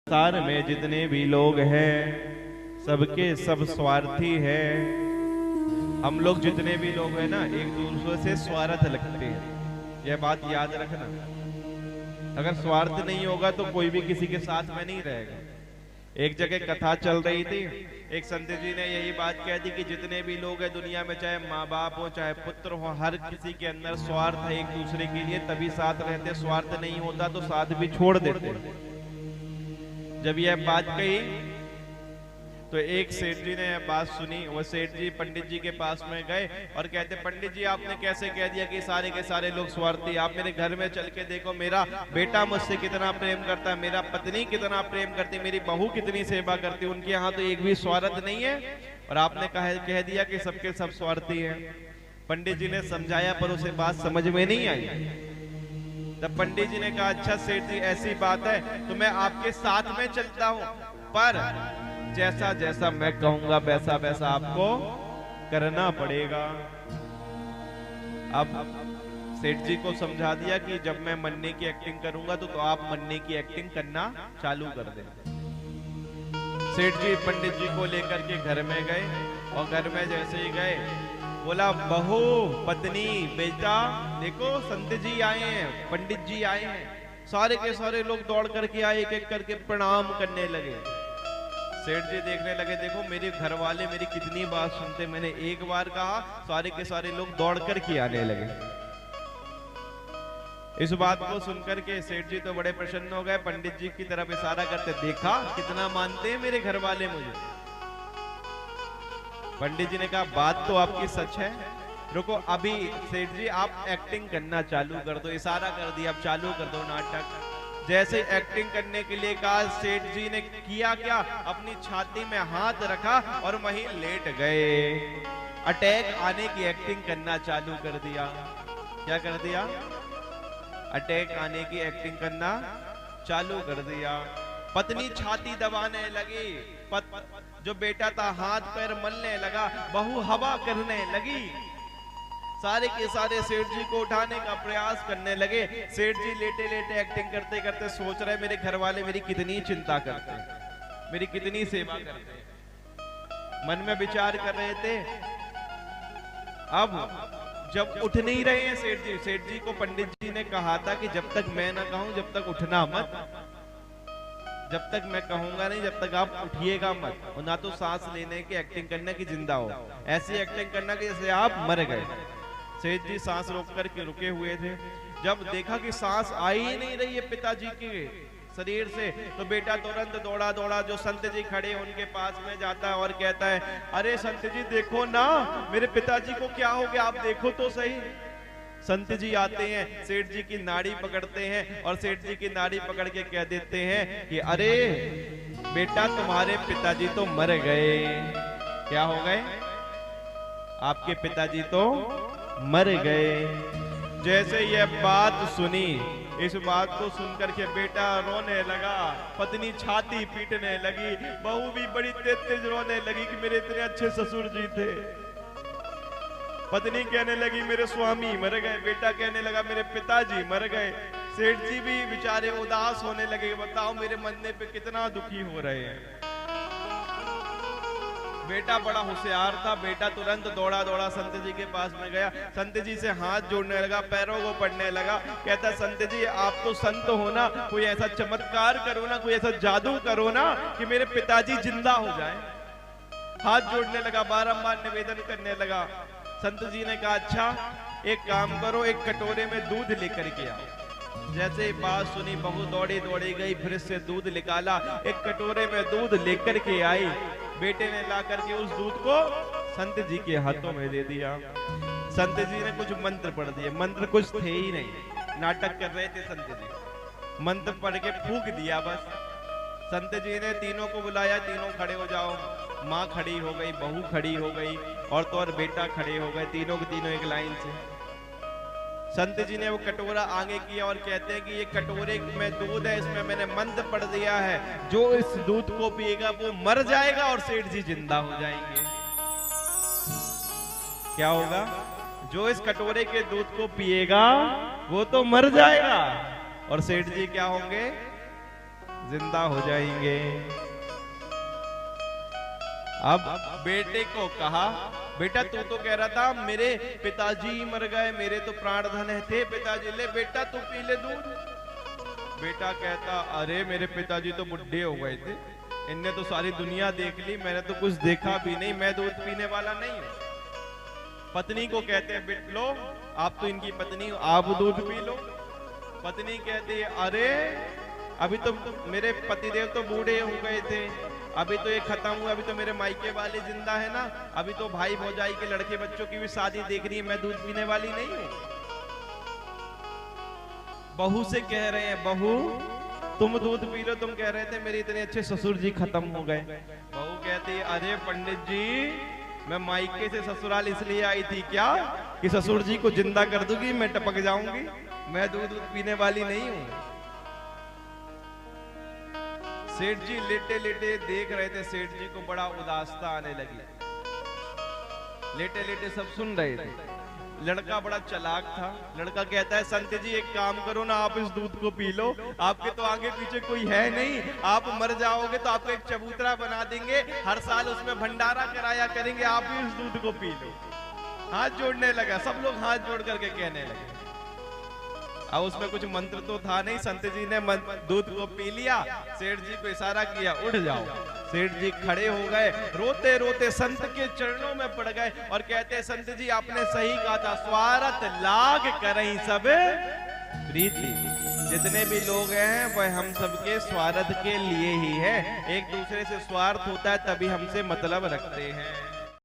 संसार में जितने भी लोग हैं सबके सब स्वार्थी हैं। हम लोग जितने भी लोग हैं ना एक दूसरे से स्वार्थ लगते हैं, यह बात याद रखना। अगर स्वार्थ नहीं होगा तो कोई भी किसी के साथ में नहीं रहेगा। एक जगह कथा चल रही थी, एक संत जी ने यही बात कह दी कि जितने भी लोग हैं दुनिया में, चाहे माँ बाप हो चाहे पुत्र हो, हर किसी के अंदर स्वार्थ है एक दूसरे के लिए, तभी साथ रहते। स्वार्थ नहीं होता तो साथ भी छोड़ देते। जब यह बात कही तो एक सेठ जी ने बात सुनी। वो सेठ जी पंडित जी के पास में गए और कहते, पंडित जी आपने कैसे कह दिया कि सारे के सारे लोग स्वार्थी? आप मेरे घर में चल के देखो, मेरा बेटा मुझसे कितना प्रेम करता है, मेरा पत्नी कितना प्रेम करती है, मेरी बहू कितनी सेवा करती है, उनके यहाँ तो एक भी स्वार्थ नहीं है, और आपने कह दिया कि सबके सब स्वार्थी है। पंडित जी ने समझाया पर उसे बात समझ में नहीं आई। तब पंडित जी ने कहा, अच्छा सेठ जी ऐसी बात है तो मैं आपके साथ में चलता हूं, पर जैसा जैसा मैं कहूंगा वैसा वैसा आपको करना पड़ेगा। अब सेठ जी को समझा दिया कि जब मैं मरने की एक्टिंग करूंगा तो आप मरने की एक्टिंग करना चालू कर दें। सेठ जी पंडित जी को लेकर के घर में गए और घर में जैसे ही गए बोला, बहू पत्नी बेटा देखो संत जी आए हैं, पंडित जी आए हैं। सारे के सारे लोग दौड़ करके आए, एक एक करके प्रणाम करने लगे। सेठ जी देखने लगे, देखो मेरे घर वाले मेरी कितनी बात सुनते, मैंने एक बार कहा सारे के सारे लोग दौड़ करके आने लगे। इस बात को सुनकर के सेठ जी तो बड़े प्रसन्न हो गए, पंडित जी की तरफ इशारा करते, देखा कितना मानते हैं मेरे घर वाले मुझे। पंडित जी ने कहा, बात तो आपकी सच है, रुको अभी सेठ जी आप एक्टिंग करना चालू कर दो। इशारा कर दिया, अब चालू कर दो नाटक। जैसे एक्टिंग करने के लिए कहा, सेठ जी ने किया क्या, अपनी छाती में हाथ रखा और वहीं लेट गए। अटैक आने की एक्टिंग करना चालू कर दिया। क्या कर दिया? अटैक आने की एक्टिंग करना चालू कर दिया। पत्नी छाती दबाने लगी, जो बेटा था हाथ पैर मलने लगा, बहू हवा करने लगी। सारे के सारे सेठ जी को उठाने का प्रयास करने लगे। सेठ जी लेटे लेटे एक्टिंग करते करते सोच रहे, मेरे घर वाले मेरी कितनी चिंता करते हैं, मेरी कितनी सेवा करते हैं। मन में विचार कर रहे थे। अब जब उठ नहीं रहे हैं सेठ जी को पंडित जी ने कहा था कि जब तक मैं ना कहूं जब तक उठना मत, जब तक मैं कहूंगा नहीं जब तक आप उठिएगा मत। और ना तो सांस लेने की एक्टिंग करना कि जिंदा हो, ऐसी एक्टिंग करना कि जैसे आप मर गए। सेठ जी सांस रोक करके रुके हुए थे। जब देखा कि सांस आ ही नहीं रही है पिताजी के शरीर से, तो बेटा तुरंत दौड़ा दौड़ा जो संत जी खड़े उनके पास में जाता है और कहता है, अरे संत जी देखो ना मेरे पिताजी को क्या हो गया, आप देखो तो सही। संत जी आते हैं, सेठ जी की नाड़ी पकड़ते हैं और सेठ जी की नाड़ी पकड़ के कह देते हैं कि अरे बेटा तुम्हारे पिताजी तो मर गए। क्या हो गए? आपके पिताजी तो मर गए। जैसे यह बात सुनी, इस बात को सुनकर के बेटा रोने लगा, पत्नी छाती पीटने लगी, बहू भी बड़ी तेज रोने लगी कि मेरे इतने अच्छे ससुर जी थे। पत्नी कहने लगी मेरे स्वामी मर गए, बेटा कहने लगा मेरे पिताजी मर गए। सेठ जी भी बेचारे उदास होने लगे, बताओ मेरे मरने पे कितना दुखी हो रहे हैं। बेटा बड़ा होशियार था, बेटा तुरंत दौड़ा दौड़ा संत जी के पास में गया, संत जी से हाथ जोड़ने लगा, पैरों को पड़ने लगा। कहता संत जी आप तो संत हो ना, कोई ऐसा चमत्कार करो ना, कोई ऐसा जादू करो ना कि मेरे पिताजी जिंदा हो जाए। हाथ जोड़ने लगा, बारंबार निवेदन करने लगा। संत जी ने कहा, अच्छा एक काम करो, एक कटोरे में दूध लेकर के आओ। जैसे ही बात सुनी, बहू दौड़ी दौड़ी गई, फ्रिज से दूध निकाला, एक कटोरे में दूध लेकर के आई। बेटे ने ला करके उस दूध को संत जी के हाथों में दे दिया। संत जी ने कुछ मंत्र पढ़ दिए, मंत्र कुछ थे ही नहीं, नाटक कर रहे थे संत जी। मंत्र पढ़ के फूंक दिया बस। संत जी ने तीनों को बुलाया, तीनों खड़े हो जाओ। माँ खड़ी हो गई, बहू खड़ी हो गई और तो और बेटा खड़े हो गए, तीनों के तीनों एक लाइन से। संत जी ने वो कटोरा आगे किया और कहते हैं कि ये कटोरे में दूध है, इसमें मैंने मंत्र पढ़ दिया है, जो इस दूध को पिएगा वो मर जाएगा और सेठ जी जिंदा हो जाएंगे। क्या होगा? जो इस कटोरे के दूध को पिएगा वो तो मर जाएगा और सेठ जी क्या होंगे? जिंदा हो जाएंगे। अब बेटे को कहा, बेटा तू तो कह रहा था मेरे पिताजी मर गए, मेरे तो प्राण धन थे पिताजी, ले बेटा तू पी ले दूध। बेटा कहता, अरे मेरे पिताजी तो बुढ़े हो गए थे, इनने तो सारी दुनिया देख ली, मैंने तो कुछ देखा भी नहीं, मैं दूध पीने वाला नहीं हूं। पत्नी को कहते हैं, बेट लो, आप तो इनकी पत्नी हो, आप दूध पी लो। पत्नी कहती है, अरे अभी तो मेरे पतिदेव तो बूढ़े हो गए थे, अभी तो ये खत्म हुआ, अभी तो मेरे मायके वाले जिंदा है ना, अभी तो भाई भौजाई के लड़के बच्चों की भी शादी देख रही है, मैं दूध पीने वाली नहीं हूं। बहू से कह रहे हैं, बहू तुम दूध पी लो, तुम कह रहे थे मेरे इतने अच्छे ससुर जी खत्म हो गए। बहू कहती है, अरे पंडित जी मैं मायके से ससुराल इसलिए आई थी क्या कि ससुर जी को जिंदा कर दूंगी, मैं टपक जाऊंगी, मैं दूध पीने वाली नहीं हूं। सेठ जी लेटे लेटे देख रहे थे, सेठ जी को बड़ा उदासता आने लगी, लेटे लेटे सब सुन रहे थे। लड़का बड़ा चालाक था, लड़का कहता है, संत जी एक काम करो ना, आप इस दूध को पी लो, आपके तो आगे पीछे कोई है नहीं, आप मर जाओगे तो आपको एक चबूतरा बना देंगे, हर साल उसमें भंडारा कराया करेंगे, आप भी इस दूध को पी लो। हाथ जोड़ने लगा, सब लोग हाथ जोड़ करके कहने लगे। अब उसमें कुछ मंत्र तो था नहीं, संत जी ने दूध को पी लिया, सेठ जी को इशारा किया, उठ जाओ। सेठ जी खड़े हो गए, रोते रोते संत के चरणों में पड़ गए और कहते हैं, संत जी आपने सही कहा था, स्वार्थ लाग करहीं सब प्रीति। जितने भी लोग हैं वह हम सबके स्वार्थ के लिए ही है, एक दूसरे से स्वार्थ होता है तभी हमसे मतलब रखते हैं।